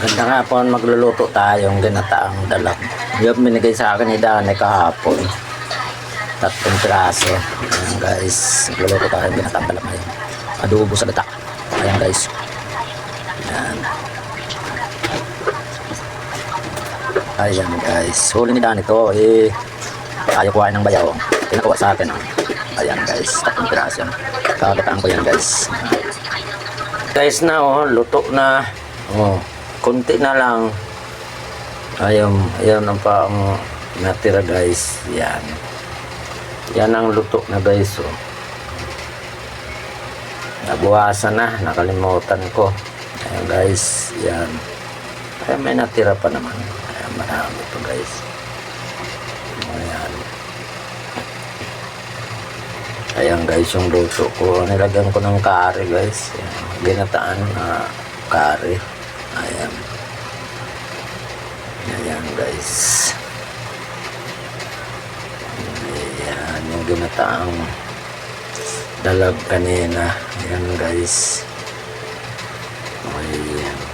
Ganda nga po, magluluto tayong ginataang dalag. Yung binigay sa akin ni Dani kahapon. 3 piraso. Ayan guys, magluluto tayong ginataang dalag ngayon. Adobo sa gata. Ayan guys. Ayan. Ayan guys. Huli ni Dani to. Ayaw kuhain ng bayaw. Pinakuha sa akin. Ayan guys, 3 piraso. Kakataan ko yan guys. Guys na luto na. Kunti na lang. Ayan ang pang natira guys. Yan. Yan ang luto na guys. Nabuwasan na. Nakalimutan ko. Ayan guys. Yan. Ay, may natira pa naman. Ayan, marami ito guys. Ayan. Ayan guys yung luto ko. Nilagyan ko ng kare guys. Ayan. Ginataan na kare. Ayan. Ayan guys. Ayan yung ginataang dalag kanina. Ayan guys. Ayan.